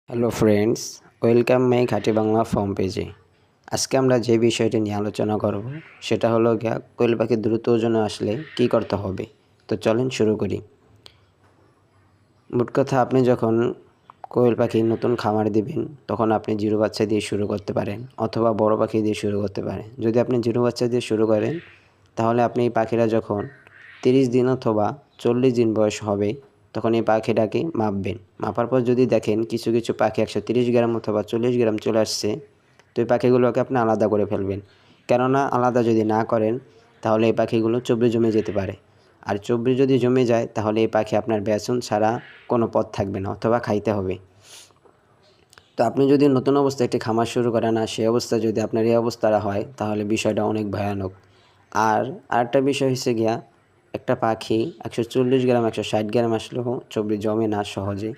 Hello friends, welcome my ঘাটি Bangla form পেজে। আজকে আমরা যে বিষয়টি নিয়ে আলোচনা করব সেটা হলো গিয়া কোয়েল পাখি দ্রুত ওজনে আসলে কি করতে হবে। তো চলেন শুরু করি। মোট কথা, আপনি যখন কোয়েল পাখি নতুন খামার দিবেন তখন আপনি জিরো বাচ্চা দিয়ে শুরু করতে পারেন অথবা বড় পাখি দিয়ে শুরু করতে পারেন। যদি আপনি জিরো বাচ্চা দিয়ে শুরু করেন তাহলে আপনি এই পাখিরা যখন 30 দিন অথবা 40 দিন বয়স হবে তখন এই পাখিটাকে মাপবেন। মাপার পর যদি দেখেন কিছু কিছু পাখি 130 গ্রাম অথবা 40 গ্রাম চলে আসছে, তো এই পাখিগুলোকে আপনি আলাদা করে ফেলবেন। কেননা আলাদা যদি না করেন তাহলে এই পাখিগুলো চর্বি জমে যেতে পারে। আর চর্বি যদি জমে যায় তাহলে এই পাখি আপনার বেচন ছাড়া কোনো পথ থাকবে না অথবা খাইতে হবে। তো আপনি যদি নতুন অবস্থায় একটি খামার শুরু করেন আর সেই অবস্থায় যদি আপনার এই অবস্থাটা হয় তাহলে বিষয়টা অনেক ভয়ানক। আর আরেকটা বিষয় হচ্ছে গিয়া, একটা পাখি 140 গ্রাম 160 গ্রাম আসলেও চর্বি জমে না সহজে।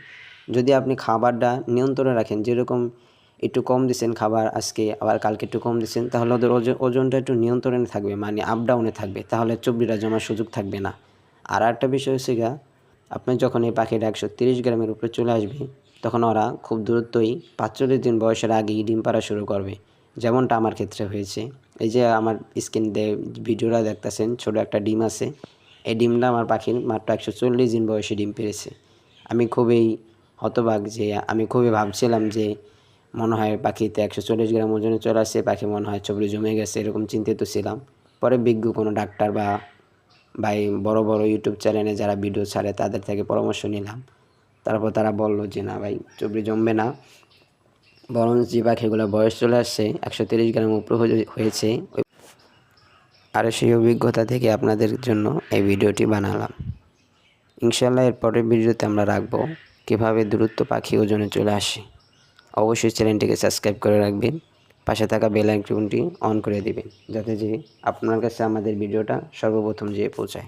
যদি আপনি খাবারটা নিয়ন্ত্রণে রাখেন, যেরকম একটু কম দিচ্ছেন খাবার আজকে আবার কালকে একটু কম দিচ্ছেন, তাহলে ওদের ওজনটা একটু নিয়ন্ত্রণে থাকবে, মানে আপ ডাউনে থাকবে, তাহলে চর্বিটা জমার সুযোগ থাকবে না। আর একটা বিষয় হচ্ছে গিয়া, আপনি যখন এই পাখিটা 130 গ্রামের উপরে চলে আসবে তখন ওরা খুব দ্রুতই 45 দিন বয়সের আগেই ডিম পাড়া শুরু করবে, যেমনটা আমার ক্ষেত্রে হয়েছে। এই যে আমার স্ক্রিন ভিডিওটা দেখতেছেন, ছোট একটা ডিম আছে। এই ডিমটা আমার পাখির মাত্র 140 দিন বয়সে ডিম পেড়েছে। আমি খুবই হতবাক যে আমি খুবই ভাবছিলাম যে মনে হয় পাখিতে 140 গ্রাম ওজনে চলে আসছে, পাখি মনে হয় চর্বি জমে গেছে, এরকম চিন্তিত ছিলাম। পরে বিজ্ঞ কোনো ডাক্তার বা বড় বড় ইউটিউব চ্যানেলে যারা ভিডিও ছাড়ে তাদের থেকে পরামর্শ নিলাম। তারপর তারা বলল যে না ভাই, চর্বি জমবে না, বরং যে পাখিগুলো বয়স চলে আসছে 130 গ্রাম উপরে হয়েছে। আর সেই অভিজ্ঞতা থেকে আপনাদের জন্য এই ভিডিওটি বানালাম। ইনশাল্লাহ এর পরের ভিডিওতে আমরা রাখবো কীভাবে দ্রুত পাখি ওজনে চলে আসে। অবশ্যই চ্যানেলটিকে সাবস্ক্রাইব করে রাখবেন, পাশে থাকা বেল আইকনটি অন করে দিবেন, যাতে যে আপনার কাছে আমাদের ভিডিওটা সর্বপ্রথম যেয়ে পৌঁছায়।